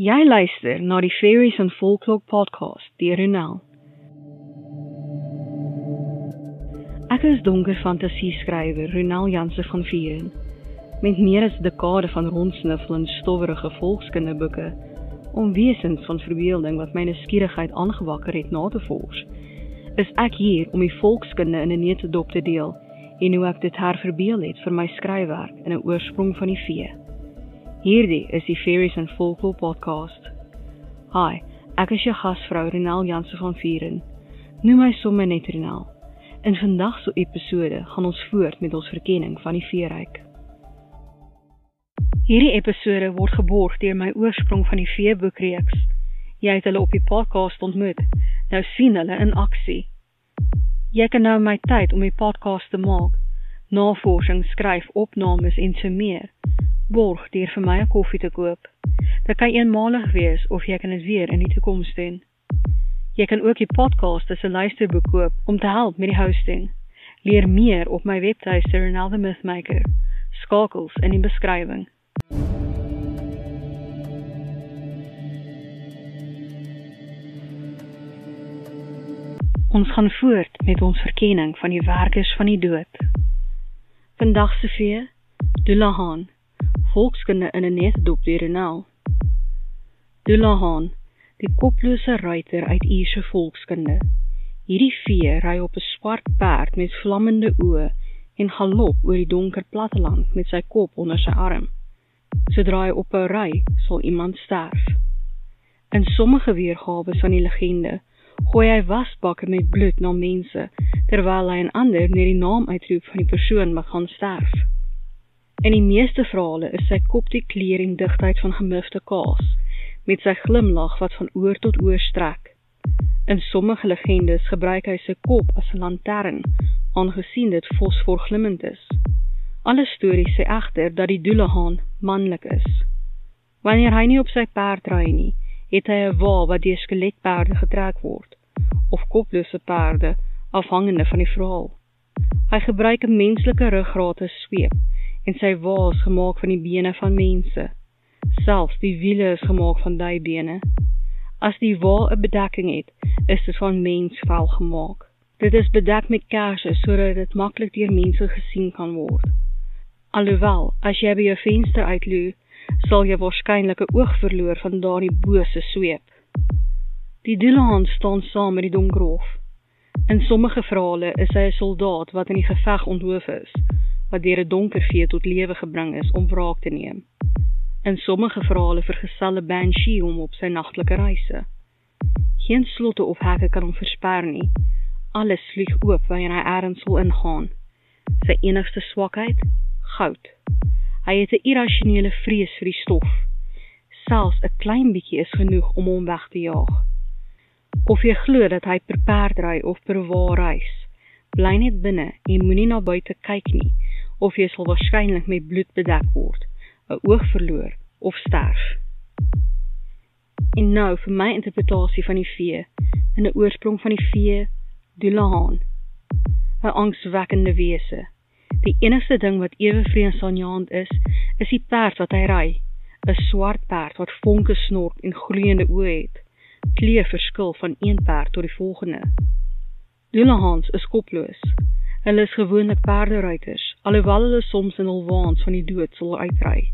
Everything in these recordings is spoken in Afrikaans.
Jy luister na die Fairies and Folklore podcast deur Ronel. Ek is donker fantasieskrywer Ronel Janse van Vieren. Met meer as 'n dekade van rondsniffel in stowwerige volkskindeboeke, om wesens van verbeelding wat my nuuskierigheid aangewakker het na te vors, is ek hier om die volkskunde in 'n neutedop te deel en hoe ek dit herverbeel het vir my skryfwerk in 'n oorsprong van die vee. Hierdie is die Fairies and Folklore podcast. Hi, ek is jou gasvrou Ronel Janse van Vieren. Noem my sommer net Ronel. In vandag se episode gaan ons voort met ons verkenning van die veeryk. Hierdie episode word geborg deur my oorsprong van die veeboekreeks. Jy het hulle op die podcast ontmoet, nou sien hulle in aksie. Jy kan nou my tyd om die podcast te maak, navorsing, skryf, opnames en so meer, borg deur vir my 'n koffie te koop. Dit kan eenmalig wees of jy kan dit weer in die toekoms doen. Jy kan ook die podcast as 'n luisterboek koop om te help met die hosting. Leer meer op my webtuiste Ronel the Mythmaker. Skakels in die beskrywing. Ons gaan voort met ons verkenning van die werkers van die dood. Vandag se vee, Dullahan, volkskunde in 'n neutedop deur Ronel. Dullahan, die koplose ruiter uit Ierse volkskunde. Hierdie vee ry op 'n swart perd met vlammende oë en galop oor die donker platteland met sy kop onder sy arm. Sodra hy ophou ry, sal iemand sterf. In sommige weergawe van die legende gooi hy wasbakke met bloed na mense, terwyl hy 'n ander net die naam uitroep van die persoon wat gaan sterf. In die meeste verhale is sy kop die kleur en digtheid van gemifte kaas, met sy glimlag wat van oor tot oor strek. In sommige legendes gebruik hy sy kop as 'n lantern, aangesien dit fosforglimmend is. Alle stories sê egter dat die Dullahan manlik is. Wanneer hy nie op sy perd ry nie, het hy 'n wa wat deur skeletperde getrek word, of koplose perde, afhangende van die verhaal. Hy gebruik 'n menslike ruggraat as sweep, en sy wa is gemaak van die bene van mense. Selfs die wiele is gemaak van duibene. As die wa 'n bedekking het, is dit van mensvel gemaak. Dit is bedek met kersse sodat dit maklik deur mense gesien kan word. Alhoewel, as jy by jou venster uitloer, sal jy waarskynlik 'n oog verloor van daardie bose sweep. Die Dullahan staan saam met die donkerhof. In sommige verhale is hy 'n soldaat wat in die geveg onthoof is, wat deur 'n donker vee tot lewe gebring is om wraak te neem. In sommige verhale vergesel 'n banshee hom op sy nagtelike reise. Geen slotte of hekke kan hom versper nie. Alles vlieg oop wanneer hy ergens wil ingaan. Sy enigste swakheid? Goud. Hy het 'n irrasionele vrees vir die stof. Selfs 'n klein bietjie is genoeg om hom weg te jaag. Of jy glo dat hy per perd ry of per wa reis, bly net binne en moenie na buite kyk nie, of jy sal waarskynlik met bloed bedek word, 'n oog verloor of sterf. En nou vir my interpretasie van die vee, in 'n oorsprong van die vee, Dullahan, 'n angswekkende wese. Die enigste ding wat ewe vreesaanjaend is die perd wat hy ry, 'n swart perd wat vonke snork en gloeiende oë het. Kleur verskil van een perd tot die volgende. Dullahans is koploos. Hulle is gewoonlik perderuiters, alhoewel hulle soms in hul waans van die dood sal uitry.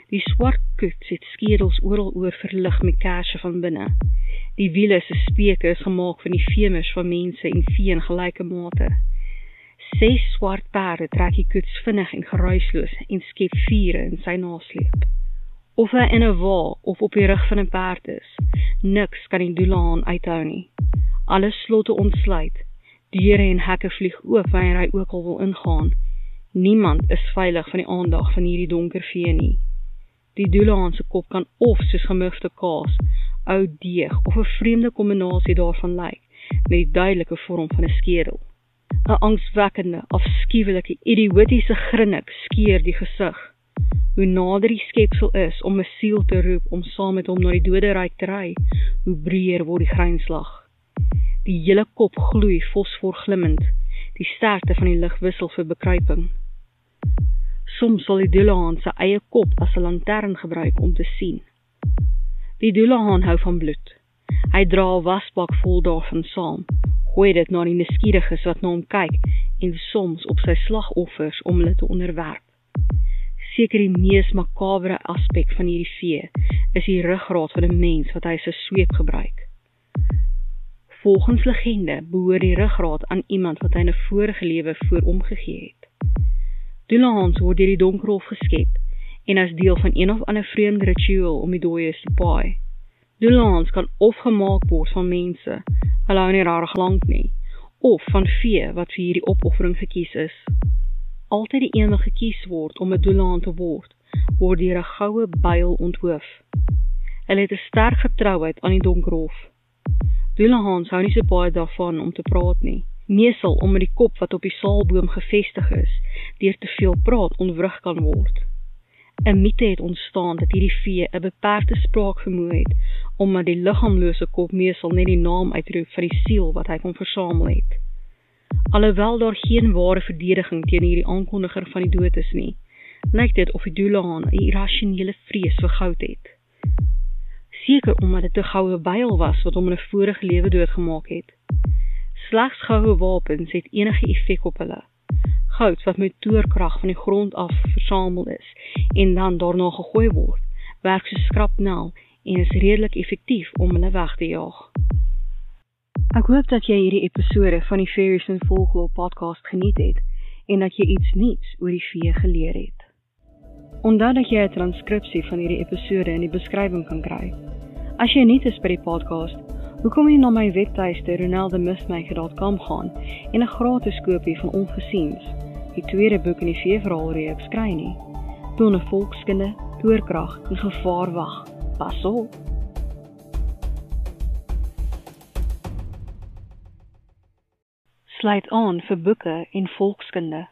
Die swart koets het skedels oral oor verlig met kersse van binne. Die wiele se speke is gemaak van die femurs van mense en vee in gelyke mate. 6 swart perde trek die koets vinnig en geruisloos en skep vure in sy nasleep. Of hy in 'n wa of op die rug van 'n perd is, niks kan die Dullahan uithou nie. Alle slotte ontsluit, deure en hekke vlieg oop wanneer hy ook al wil ingaan. Niemand is veilig van die aandag van hierdie donker vee nie. Die Dullahan se kop kan of soos gemifte kaas, ou deeg of 'n vreemde kombinasie daarvan lyk, met die duidelike vorm van 'n skedel. 'n Angswekkende, afskuwelike, idiotiese grinnik skeer die gesig. Hoe nader die skepsel is om 'n siel te roep om saam met hom na die doderyk te ry, hoe breër word die grynslag. Die hele kop gloei fosforglimmend, die sterkte van die lig wissel vir bekruiping. Soms sal die Dullahan sy eie kop as 'n lantern gebruik om te sien. Die Dullahan hou van bloed. Hy dra 'n wasbak vol daarvan saam, gooi dit na die nuuskieriges wat na hom kyk en soms op sy slagoffers om hulle te onderwerp. Seker die mees makabere aspek van hierdie vee is die ruggraat van 'n mens wat hy as 'n sweep gebruik. Volgens legende behoort die ruggraat aan iemand wat hy in 'n vorige lewe voor omgegee het. Dullahans word deur die Donkerhof geskep en as deel van een of ander vreemde ritueel om die dooies te paai. Dullahans kan of gemaak word van mense, hulle hou nie rarig lank nie, of van vee wat vir hierdie opoffering gekies is. Altyd die een wat gekies word om 'n Dullahan te word deur 'n goue byl onthoof. Hulle het 'n sterk getrouheid aan die Donkerhof. Dullahans hou nie so baie daarvan om te praat nie, meestal omdat die kop wat op die saalboom gevestig is, deur te veel praat ontwrig kan word. 'n Mite het ontstaan dat hierdie vee 'n beperkte spraakvermoë het, omdat die liggaamlose kop meestal net die naam uitroep van die siel wat hy kon versamel het. Alhoewel daar geen ware verdediging teen hierdie aankondiger van die dood is nie, lyk dit of die Dullahan 'n irrasionele vrees vir goud het. Seker omdat dit 'n goue byl was wat hom in 'n vorige lewe doodgemaak het. Slegs goue wapens het enige effek op hulle. Goud wat met toorkrag van die grond af versamel is en dan daarna gegooi word, werk so skrapnel en is redelik effektief om hulle weg te jaag. Ek hoop dat jy hierdie episode van die Fairies and Folklore podcast geniet het en dat jy iets nuuts oor die vee geleer het. Onthou dat jy 'n transkripsie van hierdie episode in die beskrywing kan kry. As jy nuut is by die podcast, hoekom nie na my webtuiste ronelthemistmaker.com gaan en 'n gratis kopie van Ongesiens, die tweede boek in die veeverhaalreeks kry nie. Tonne volkskunde, toorkrag en gevaar wag. Pas op! Sluit aan vir boeke en volkskunde.